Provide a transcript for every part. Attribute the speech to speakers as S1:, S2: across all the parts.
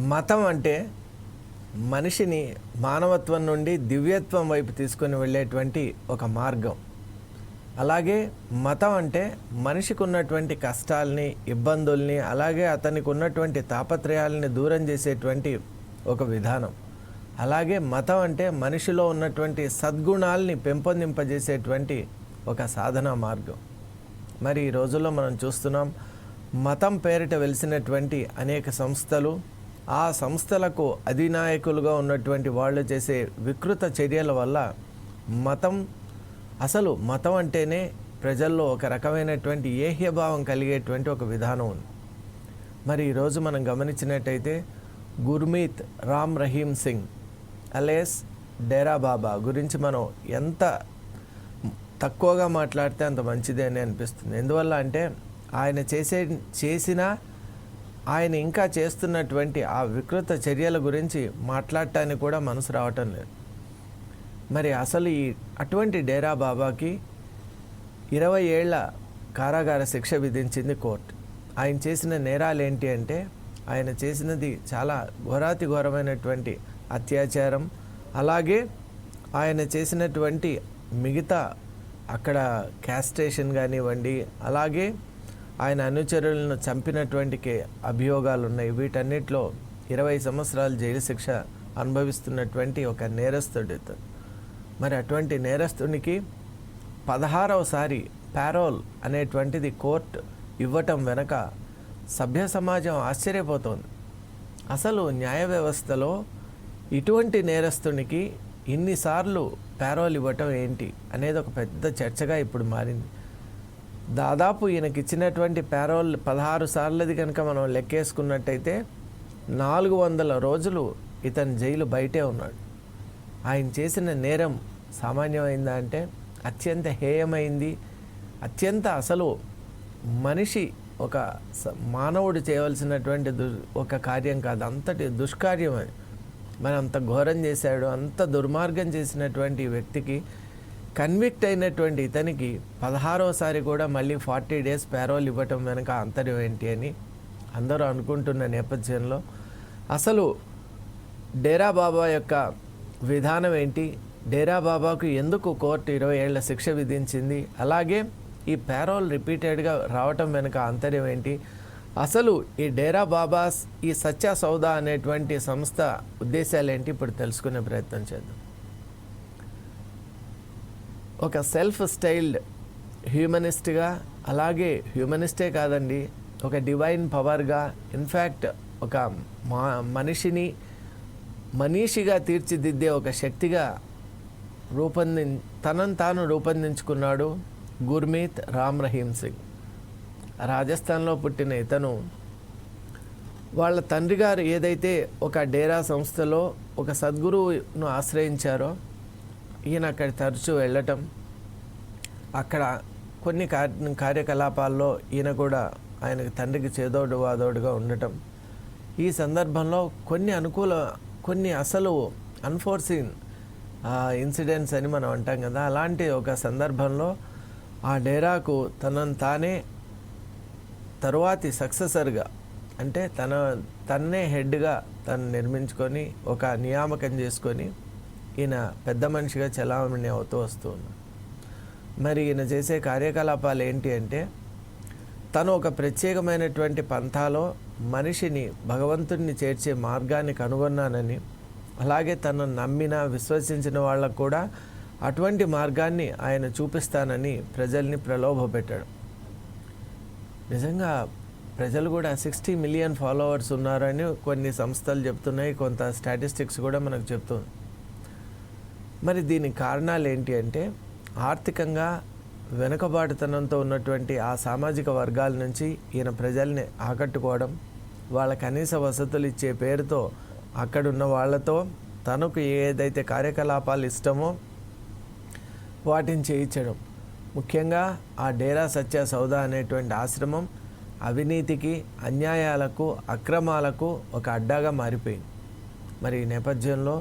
S1: మతం అంటే మనిషిని మానవత్వం నుండి దివ్యత్వం వైపు తీసుకొని వెళ్ళేటువంటి ఒక మార్గం. అలాగే మతం అంటే మనిషికి ఉన్నటువంటి కష్టాలని, ఇబ్బందుల్ని, అలాగే అతనికి ఉన్నటువంటి తాపత్రయాలని దూరం చేసేటువంటి ఒక విధానం. అలాగే మతం అంటే మనిషిలో ఉన్నటువంటి సద్గుణాలని పెంపొందింపజేసేటువంటి ఒక సాధనా మార్గం. మరి ఈ రోజుల్లో మనం చూస్తున్నాం, మతం పేరిట వెలిసినటువంటి అనేక సంస్థలు, ఆ సంస్థలకు అధినాయకులుగా ఉన్నటువంటి వాళ్ళు చేసే వికృత చర్యల వల్ల మతం అంటేనే ప్రజల్లో ఒక రకమైనటువంటి ఏహ్యభావం కలిగేటువంటి ఒక విధానం ఉంది. మరి ఈరోజు మనం గమనించినట్టయితే గుర్మీత్ రామ్ రహీం సింగ్ అలేస్ డేరా బాబా గురించి మనం ఎంత తక్కువగా మాట్లాడితే అంత మంచిదే అని అనిపిస్తుంది. ఎందువల్ల అంటే ఆయన ఆయన ఇంకా చేస్తున్నటువంటి ఆ వికృత చర్యల గురించి మాట్లాడటానికి కూడా మనసు రావటం లేదు. మరి అసలు అటువంటి డేరా బాబాకి 20 ఏళ్ల కారాగార శిక్ష విధించింది కోర్టు. ఆయన చేసిన నేరాలు ఏంటి అంటే, ఆయన చేసినది చాలా ఘోరాతి ఘోరమైనటువంటి అత్యాచారం. అలాగే ఆయన చేసినటువంటి మిగతా అక్కడ క్యాస్ట్రేషన్ కానివ్వండి, అలాగే ఆయన అనుచరులను చంపినటువంటి అభియోగాలు ఉన్నాయి. వీటన్నిటిలో 20 సంవత్సరాలు జైలు శిక్ష అనుభవిస్తున్నటువంటి ఒక నేరస్తుడు. మరి అటువంటి నేరస్తునికి 16వసారి ప్యారోల్ అనేటువంటిది కోర్టు ఇవ్వటం వెనక సభ్య సమాజం ఆశ్చర్యపోతోంది. అసలు న్యాయ వ్యవస్థలో ఇటువంటి నేరస్తునికి ఇన్నిసార్లు ప్యారోల్ ఇవ్వటం ఏంటి అనేది ఒక పెద్ద చర్చగా ఇప్పుడు మారింది. దాదాపు ఈయనకి ఇచ్చినటువంటి ప్యారోల్ 16 సార్లది కనుక మనం లెక్కేసుకున్నట్టయితే 400 రోజులు ఇతను జైలు బయటే ఉన్నాడు. ఆయన చేసిన నేరం సామాన్యమైందా అంటే అత్యంత హేయమైంది. అత్యంత అసలు మనిషి ఒక మానవుడు చేయవలసినటువంటి ఒక కార్యం కాదు, అంతటి దుష్కార్యం అది. మరి అంత ఘోరం చేశాడు, అంత దుర్మార్గం చేసినటువంటి వ్యక్తికి, కన్విక్ట్ అయినటువంటి ఇతనికి 16వసారి కూడా మళ్ళీ 40 డేస్ ప్యారోల్ ఇవ్వటం వెనక అంతర్యం ఏంటి అని అందరూ అనుకుంటున్న నేపథ్యంలో అసలు డేరా బాబా యొక్క విధానం ఏంటి, డేరా బాబాకు ఎందుకు కోర్టు 20 ఏళ్ల శిక్ష విధించింది, అలాగే ఈ ప్యారోల్ రిపీటెడ్గా రావటం వెనుక అంతర్యం ఏంటి, అసలు ఈ డేరా బాబాస్ ఈ సచ్చా సౌదా అనేటువంటి సంస్థ ఉద్దేశాలు ఏంటి, ఇప్పుడు తెలుసుకునే ప్రయత్నం చేద్దాం. ఒక సెల్ఫ్ స్టైల్డ్ హ్యూమనిస్ట్గా, అలాగే హ్యూమనిస్టే కాదండి, ఒక డివైన్ పవర్గా, ఇన్ఫ్యాక్ట్ ఒక మనీషిగా తీర్చిదిద్దే ఒక శక్తిగా తనను తాను రూపొందించుకున్నాడు గుర్మీత్ రామ్ రహీం సింగ్. రాజస్థాన్లో పుట్టిన ఇతను వాళ్ళ తండ్రి గారు ఏదైతే ఒక డేరా సంస్థలో ఒక సద్గురువును ఆశ్రయించారో, ఈయన అక్కడ తరచూ వెళ్ళటం, అక్కడ కొన్ని కార్యకలాపాల్లో ఈయన కూడా ఆయనకు తండ్రికి చేదోడు వాదోడుగా ఉండటం. ఈ సందర్భంలో కొన్ని అసలు అన్ఫోర్సీన్ ఇన్సిడెంట్స్ అని మనం అంటాం కదా, అలాంటి ఒక సందర్భంలో ఆ డేరాకు తనను తానే తరువాతి సక్సెసర్గా, అంటే తన్నే హెడ్గా తను నిర్మించుకొని ఒక నియామకం చేసుకొని ఈయన పెద్ద మనిషిగా చలామణి అవుతూ వస్తున్నాడు. మరి ఈయన చేసే కార్యకలాపాలు ఏంటి అంటే, తను ఒక ప్రత్యేకమైనటువంటి పంథాలో మనిషిని భగవంతుడిని చేర్చే మార్గాన్ని కనుగొన్నానని, అలాగే తను నమ్మిన విశ్వసించిన వాళ్ళకు కూడా అటువంటి మార్గాన్ని ఆయన చూపిస్తానని ప్రజల్ని ప్రలోభపెట్టాడు. నిజంగా ప్రజలు కూడా 60 మిలియన్ ఫాలోవర్స్ ఉన్నారని కొన్ని సంస్థలు చెప్తున్నాయి, కొంత స్టాటిస్టిక్స్ కూడా మనకు చెప్తుంది. మరి దీనికి కారణాలు ఏంటి అంటే, ఆర్థికంగా వెనుకబాటుతనంతో ఉన్నటువంటి ఆ సామాజిక వర్గాల నుంచి ఈయన ప్రజల్ని ఆకట్టుకోవడం, వాళ్ళ కనీస వసతులు ఇచ్చే పేరుతో అక్కడున్న వాళ్ళతో తనకు ఏదైతే కార్యకలాపాలు ఇష్టమో వాటిని చేయించడం. ముఖ్యంగా ఆ డేరా సచ్చా సౌదా అనేటువంటి ఆశ్రమం అవినీతికి, అన్యాయాలకు, అక్రమాలకు ఒక అడ్డాగా మారిపోయింది. మరి ఈ నేపథ్యంలో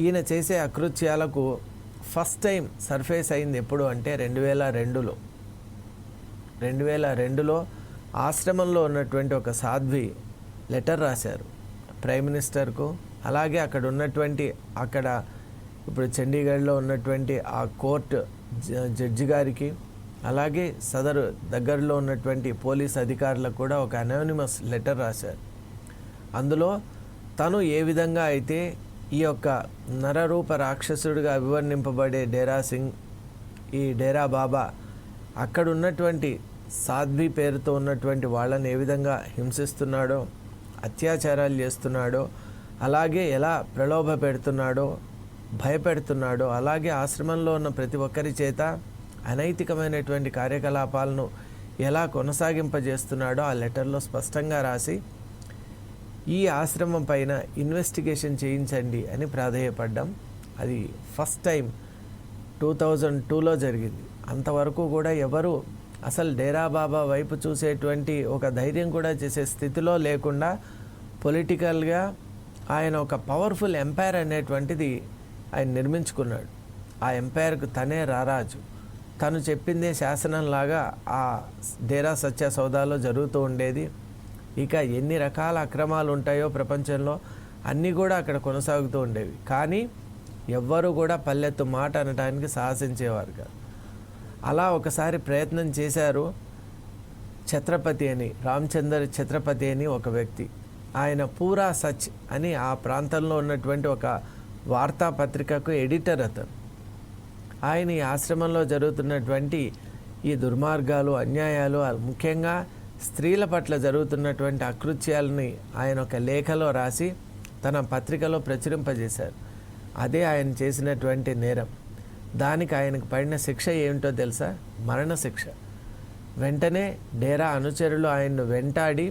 S1: ఈయన చేసే అకృత్యాలకు ఫస్ట్ టైం సర్ఫేస్ అయింది ఎప్పుడు అంటే 2002లో. 2002లో ఆశ్రమంలో ఉన్నటువంటి ఒక సాధ్వి లెటర్ రాశారు. ప్రైమ్ మినిస్టర్కు, అలాగే అక్కడ ఇప్పుడు చండీగఢ్లో ఉన్నటువంటి ఆ కోర్టు జడ్జి గారికి, అలాగే సదరు దగ్గరలో ఉన్నటువంటి పోలీస్ అధికారులకు కూడా ఒక అనానిమస్ లెటర్ రాశారు. అందులో తను ఏ విధంగా అయితే ఈ యొక్క నరరూప రాక్షసుడిగా అభివర్ణింపబడే డేరా సింగ్, ఈ డేరా బాబా అక్కడ ఉన్నటువంటి సాధ్వి పేరుతో ఉన్నటువంటి వాళ్ళని ఏ విధంగా హింసిస్తున్నాడో, అత్యాచారాలు చేస్తున్నాడో, అలాగే ఎలా ప్రలోభ పెడుతున్నాడో, భయపెడుతున్నాడో, అలాగే ఆశ్రమంలో ఉన్న ప్రతి ఒక్కరి చేత అనైతికమైనటువంటి కార్యకలాపాలను ఎలా కొనసాగింపజేస్తున్నాడో ఆ లెటర్లో స్పష్టంగా రాసి ఈ ఆశ్రమం పైన ఇన్వెస్టిగేషన్ చేయించండి అని ప్రాధేయపడ్డాం. అది ఫస్ట్ టైం 2002లో జరిగింది. అంతవరకు కూడా ఎవరు అసలు డేరా బాబా వైపు చూసేటువంటి ఒక ధైర్యం కూడా చేసే స్థితిలో లేకుండా పొలిటికల్గా ఆయన ఒక పవర్ఫుల్ ఎంపైర్ అనేటువంటిది ఆయన నిర్మించుకున్నాడు. ఆ ఎంపైర్కు తనే రారాజు, తను చెప్పిందే శాసనంలాగా ఆ డేరా సత్య సౌదాలో జరుగుతూ ఉండేది. ఇక ఎన్ని రకాల అక్రమాలు ఉంటాయో ప్రపంచంలో అన్నీ కూడా అక్కడ కొనసాగుతూ ఉండేవి. కానీ ఎవ్వరూ కూడా పల్లెత్తు మాట అనడానికి సాహసించేవారు కాదు. అలా ఒకసారి ప్రయత్నం చేశారు. ఛత్రపతి అని, రామచందర్ ఛత్రపతి అని ఒక వ్యక్తి, ఆయన పూరా సచ్ అని ఆ ప్రాంతంలో ఉన్నటువంటి ఒక వార్తాపత్రికకు ఎడిటర్ అతను. ఆయన ఈ ఆశ్రమంలో జరుగుతున్నటువంటి ఈ దుర్మార్గాలు, అన్యాయాలు, ముఖ్యంగా స్త్రీల పట్ల జరుగుతున్నటువంటి అకృత్యాలని ఆయన ఒక లేఖలో రాసి తన పత్రికలో ప్రచురింపజేశారు. అదే ఆయన చేసినటువంటి నేరం. దానికి ఆయనకు పడిన శిక్ష ఏమిటో తెలుసా? మరణశిక్ష. వెంటనే డేరా అనుచరులు ఆయన్ను వెంటాడి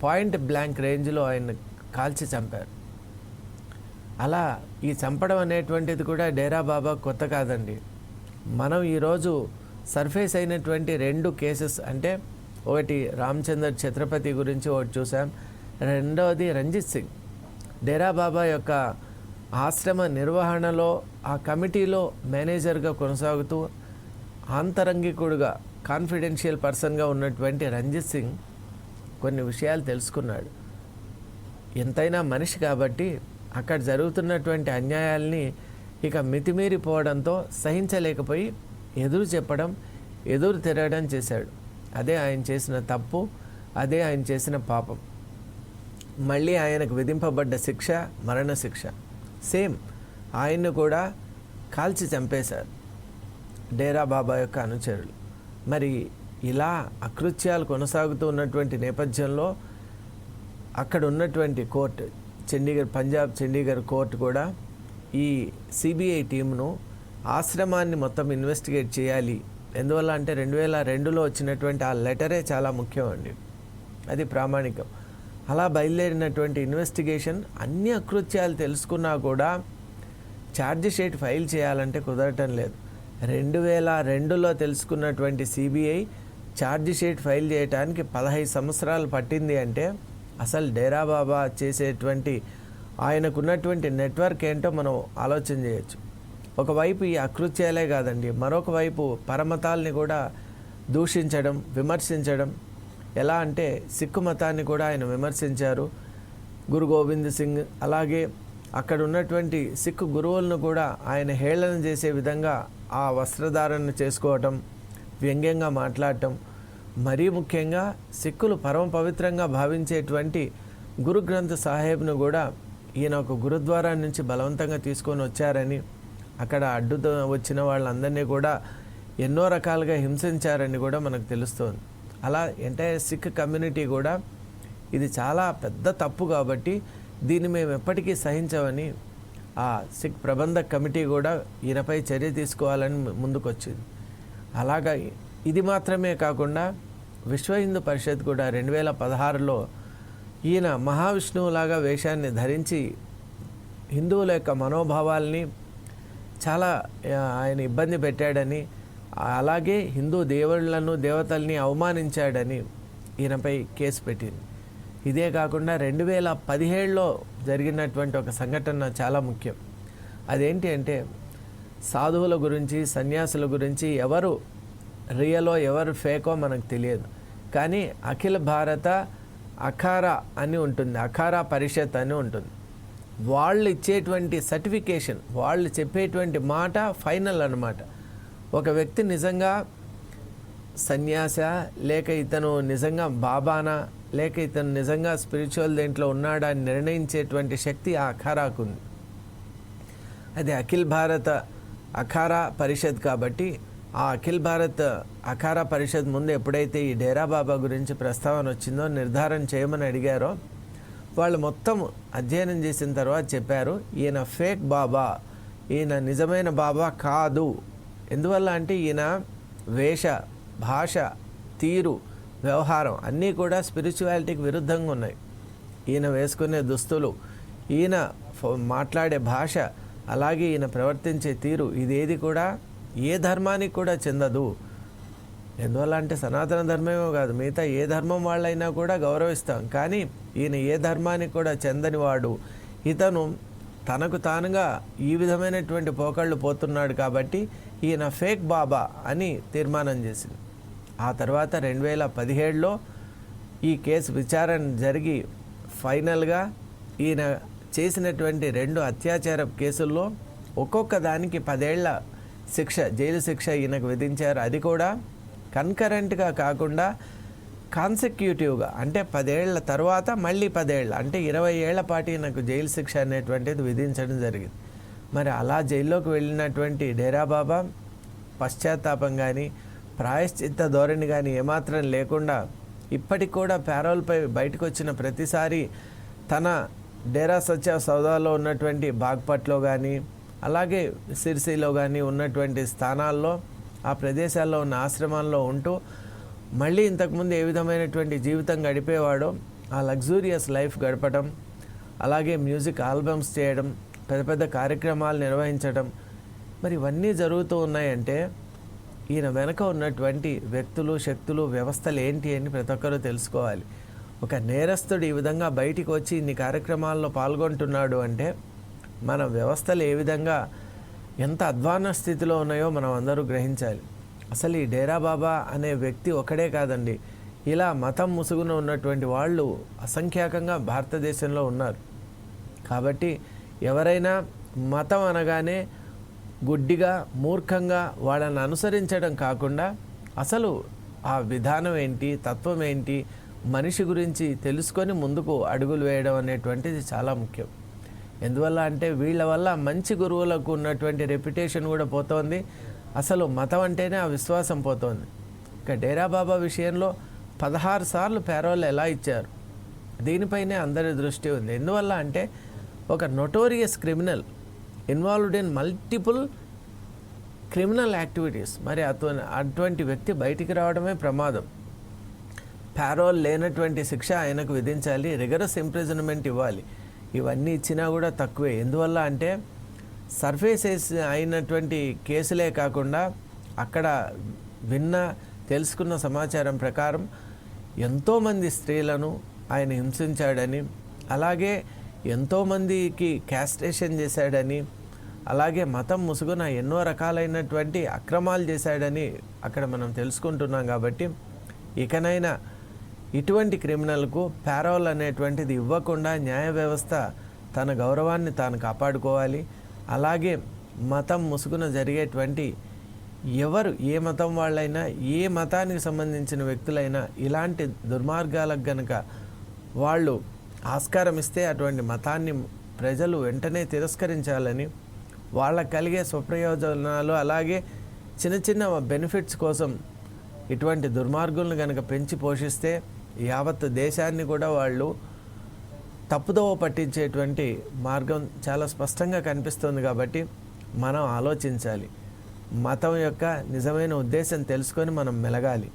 S1: పాయింట్ బ్లాంక్ రేంజ్లో ఆయన్ని కాల్చి చంపారు. అలా ఈ చంపడం అనేటువంటిది కూడా డేరా బాబా కొత్త కాదండి. మనం ఈరోజు సర్ఫేస్ అయినటువంటి 2 కేసెస్, అంటే ఒకటి రామచందర్ ఛత్రపతి గురించి ఒకటి చూసాం, రెండవది రంజిత్ సింగ్. డేరా బాబా యొక్క ఆశ్రమ నిర్వహణలో ఆ కమిటీలో మేనేజర్గా కొనసాగుతూ ఆంతరంగికుడుగా కాన్ఫిడెన్షియల్ పర్సన్గా ఉన్నటువంటి రంజిత్ సింగ్ కొన్ని విషయాలు తెలుసుకున్నాడు. ఎంతైనా మనిషి కాబట్టి అక్కడ జరుగుతున్నటువంటి అన్యాయాల్ని ఇక మితిమీరిపోవడంతో సహించలేకపోయి ఎదురు చెప్పడం, ఎదురు తిరగడం చేశాడు. అదే ఆయన చేసిన తప్పు, అదే ఆయన చేసిన పాపం. మళ్ళీ ఆయనకు విధింపబడ్డ శిక్ష మరణశిక్ష. సేమ్ ఆయన్ను కూడా కాల్చి చంపేశారు డేరా బాబా యొక్క అనుచరులు. మరి ఇలా అకృత్యాలు కొనసాగుతూ ఉన్నటువంటి నేపథ్యంలో అక్కడ ఉన్నటువంటి కోర్టు, పంజాబ్ చండీగఢ్ కోర్టు కూడా ఈ సిబిఐ టీంను ఆశ్రమాన్ని మొత్తం ఇన్వెస్టిగేట్ చేయాలి. ఎందువల్ల అంటే 2002లో వచ్చినటువంటి ఆ లెటరే చాలా ముఖ్యం అండి, అది ప్రామాణికం. అలా బయలుదేరినటువంటి ఇన్వెస్టిగేషన్ అన్ని అకృత్యాలు తెలుసుకున్నా కూడా ఛార్జ్ షీట్ ఫైల్ చేయాలంటే కుదరటం లేదు. 2002లో తెలుసుకున్నటువంటి సిబిఐ ఛార్జ్ షీట్ ఫైల్ చేయడానికి 15 సంవత్సరాలు పట్టింది అంటే అసలు డేరా బాబా చేసేటువంటి ఆయనకున్నటువంటి నెట్వర్క్ ఏంటో మనం ఆలోచన చేయొచ్చు. ఒకవైపు ఈ అకృత్యాలే కాదండి, మరొక వైపు పరమతాల్ని కూడా దూషించడం, విమర్శించడం. ఎలా అంటే సిక్కు మతాన్ని కూడా ఆయన విమర్శించారు. గురు గోవింద్ సింగ్, అలాగే అక్కడ ఉన్నటువంటి సిక్కు గురువులను కూడా ఆయన హేళన చేసే విధంగా ఆ వస్త్రధారణ చేసుకోవటం, వ్యంగ్యంగా మాట్లాడటం. మరీ ముఖ్యంగా సిక్కులు పరమ పవిత్రంగా భావించేటువంటి గురు గ్రంథ్ సాహెబ్ను కూడా ఈయన ఒక గురుద్వారా నుంచి బలవంతంగా తీసుకొని వచ్చారని, అక్కడ అడ్డు వచ్చిన వాళ్ళందరినీ కూడా ఎన్నో రకాలుగా హింసించారని కూడా మనకు తెలుస్తోంది. అలా ఎంటైర్ సిక్ కమ్యూనిటీ కూడా ఇది చాలా పెద్ద తప్పు కాబట్టి దీన్ని మేము ఎప్పటికీ సహించమని ఆ సిక్ ప్రబంధక్ కమిటీ కూడా ఈయనపై చర్య తీసుకోవాలని ముందుకొచ్చింది. అలాగా ఇది మాత్రమే కాకుండా విశ్వ హిందూ పరిషత్ కూడా 2016లో ఈయన మహావిష్ణువులాగా వేషాన్ని ధరించి హిందువుల యొక్క మనోభావాల్ని చాలా ఆయన ఇబ్బంది పెట్టాడని, అలాగే హిందూ దేవుళ్లను దేవతల్ని అవమానించాడని ఈయనపై కేసు పెట్టింది. ఇదే కాకుండా 2017లో జరిగినటువంటి ఒక సంఘటన చాలా ముఖ్యం. అదేంటి అంటే సాధువుల గురించి, సన్యాసుల గురించి ఎవరు రియలో ఎవరు ఫేకో మనకు తెలియదు. కానీ అఖిల భారత అఖారా అని ఉంటుంది, అఖారా పరిషత్ అని ఉంటుంది. వాళ్ళు ఇచ్చేటువంటి సర్టిఫికేషన్, వాళ్ళు చెప్పేటువంటి మాట ఫైనల్ అన్నమాట. ఒక వ్యక్తి నిజంగా సన్యాస, లేక ఇతను నిజంగా బాబానా, లేక ఇతను నిజంగా స్పిరిచువల్ దేంట్లో ఉన్నాడా అని నిర్ణయించేటువంటి శక్తి ఆ అఖారాకు ఉంది. అది అఖిల్ భారత అఖారా పరిషత్ కాబట్టి ఆ అఖిల్ భారత్ అఖారా పరిషత్ ముందు ఎప్పుడైతే ఈ డేరా బాబా గురించి ప్రస్తావన వచ్చిందో, నిర్ధారణ చేయమని అడిగారో, వాళ్ళు మొత్తం అధ్యయనం చేసిన తర్వాత చెప్పారు, ఈయన ఫేక్ బాబా, ఈయన నిజమైన బాబా కాదు. ఎందువల్ల అంటే ఈయన వేష, భాష, తీరు, వ్యవహారం అన్నీ కూడా స్పిరిచువాలిటీకి విరుద్ధంగా ఉన్నాయి. ఈయన వేసుకునే దుస్తులు, ఈయన మాట్లాడే భాష, అలాగే ఈయన ప్రవర్తించే తీరు, ఇదేది కూడా ఏ ధర్మానికి కూడా చెందదు. ఎందువల్ల అంటే సనాతన ధర్మమేమో కాదు, మిగతా ఏ ధర్మం వాళ్ళైనా కూడా గౌరవిస్తాం. కానీ ఈయన ఏ ధర్మానికి కూడా చెందని వాడు. ఇతను తనకు తానుగా ఈ విధమైనటువంటి పోకళ్ళు పోతున్నాడు కాబట్టి ఈయన ఫేక్ బాబా అని తీర్మానం చేసింది. ఆ తర్వాత 2017లో ఈ కేసు విచారణ జరిగి ఫైనల్గా ఈయన చేసినటువంటి 2 అత్యాచార కేసుల్లో ఒక్కొక్క దానికి 10 ఏళ్ల శిక్ష, జైలు శిక్ష ఈయనకు విధించారు. అది కూడా కన్కరెంట్గా కాకుండా కాన్సెక్యూటివ్గా, అంటే 10 ఏళ్ల తర్వాత మళ్ళీ 10 ఏళ్ళు, అంటే 20 ఏళ్ల పాటు ఈయనకు జైలు శిక్ష అనేటువంటిది విధించడం జరిగింది. మరి అలా జైల్లోకి వెళ్ళినటువంటి డేరా బాబా పశ్చాత్తాపం కానీ, ప్రాయశ్చిత్త ధోరణి కానీ ఏమాత్రం లేకుండా ఇప్పటికి కూడా ప్యారోల్పై బయటకు వచ్చిన ప్రతిసారి తన డేరా సచ్చా సౌదాలో ఉన్నటువంటి బాగ్పట్లో కానీ, అలాగే సిర్సిలో కానీ ఉన్నటువంటి స్థానాల్లో, ఆ ప్రదేశాల్లో ఉన్న ఆశ్రమాల్లో ఉంటూ మళ్ళీ ఇంతకుముందు ఏ విధమైనటువంటి జీవితం గడిపేవాడో ఆ లగ్జూరియస్ లైఫ్ గడపడం, అలాగే మ్యూజిక్ ఆల్బమ్స్ చేయడం, పెద్ద పెద్ద కార్యక్రమాలు నిర్వహించడం, మరి ఇవన్నీ జరుగుతూ ఉన్నాయంటే ఈయన వెనక ఉన్నటువంటి వ్యక్తులు, శక్తులు, వ్యవస్థలు ఏంటి అని ప్రతి ఒక్కరూ తెలుసుకోవాలి. ఒక నేరస్తుడు ఈ విధంగా బయటికి వచ్చి ఇన్ని కార్యక్రమాల్లో పాల్గొంటున్నాడు అంటే మన వ్యవస్థలు ఏ విధంగా ఎంత అధ్వాన స్థితిలో ఉన్నాయో మనం అందరూ గ్రహించాలి. అసలు ఈ డేరా బాబా అనే వ్యక్తి ఒకడే కాదండి, ఇలా మతం ముసుగున ఉన్నటువంటి వాళ్ళు అసంఖ్యాకంగా భారతదేశంలో ఉన్నారు. కాబట్టి ఎవరైనా మతం అనగానే గుడ్డిగా, మూర్ఖంగా వాళ్ళని అనుసరించడం కాకుండా అసలు ఆ విధానం ఏంటి, తత్వం ఏంటి, మనిషి గురించి తెలుసుకొని ముందుకు అడుగులు వేయడం అనేటువంటిది చాలా ముఖ్యం. ఎందువల్ల అంటే వీళ్ళ వల్ల మంచి గురువులకు ఉన్నటువంటి రెప్యుటేషన్ కూడా పోతోంది. అసలు మతం అంటేనే ఆ విశ్వాసం పోతోంది. ఇక డేరా బాబా విషయంలో 16 సార్లు ప్యారోల్ ఎలా ఇచ్చారు, దీనిపైనే అందరి దృష్టి ఉంది. ఎందువల్ల అంటే ఒక notorious criminal involved in multiple criminal activities. మరి అటువంటి వ్యక్తి బయటికి రావడమే ప్రమాదం. ప్యారోల్ లేనటువంటి శిక్ష ఆయనకు విధించాలి, రిగరస్ ఇంప్రిజన్మెంట్ ఇవ్వాలి. ఇవన్నీ ఇచ్చినా కూడా తక్కువే. ఎందువల్ల అంటే సర్ఫేసెస్ అయినటువంటి కేసులే కాకుండా అక్కడ తెలుసుకున్న సమాచారం ప్రకారం ఎంతోమంది స్త్రీలను ఆయన హింసించాడని, అలాగే ఎంతోమందికి క్యాస్ట్రేషన్ చేశాడని, అలాగే మతం ముసుగున ఎన్నో రకాలైనటువంటి అక్రమాలు చేశాడని అక్కడ మనం తెలుసుకుంటున్నాం. కాబట్టి ఇకనైనా ఇటువంటి క్రిమినల్కు ప్యారోల్ అనేటువంటిది ఇవ్వకుండా న్యాయ వ్యవస్థ తన గౌరవాన్ని తాను కాపాడుకోవాలి. అలాగే మతం ముసుగున జరిగేటువంటి ఎవరు, ఏ మతం వాళ్ళైనా, ఏ మతానికి సంబంధించిన వ్యక్తులైనా ఇలాంటి దుర్మార్గాలకు గనక వాళ్ళు ఆస్కారం ఇస్తే అటువంటి మతాన్ని ప్రజలు వెంటనే తిరస్కరించాలని, వాళ్ళకు కలిగే స్వప్రయోజనాలు అలాగే చిన్న చిన్న బెనిఫిట్స్ కోసం ఇటువంటి దుర్మార్గులను కనుక పెంచి పోషిస్తే యావత్ దేశాన్ని కూడా వాళ్ళు తప్పుదోవ పట్టించేటువంటి మార్గం చాలా స్పష్టంగా కనిపిస్తుంది. కాబట్టి మనం ఆలోచించాలి, మతం యొక్క నిజమైన ఉద్దేశం తెలుసుకొని మనం మెలగాలి.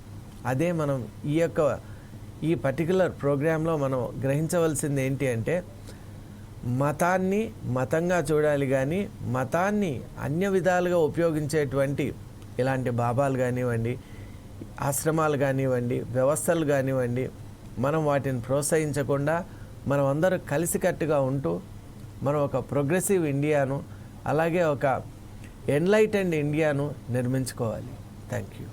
S1: అదే మనం ఈ పర్టికులర్ ప్రోగ్రాంలో మనం గ్రహించవలసింది ఏంటి అంటే మతాన్ని మతంగా చూడాలి, కానీ మతాన్ని అన్య విధాలుగా ఉపయోగించేటువంటి ఇలాంటి బాబాలు కానివ్వండి, ఆశ్రమాలు కానివ్వండి, వ్యవస్థలు కానివ్వండి, మనం వాటిని ప్రోత్సహించకుండా మనం అందరూ కలిసికట్టుగా ఉంటూ మనం ఒక ప్రోగ్రెసివ్ ఇండియాను, అలాగే ఒక ఎన్లైటెండ్ ఇండియాను నిర్మించుకోవాలి. Thank you.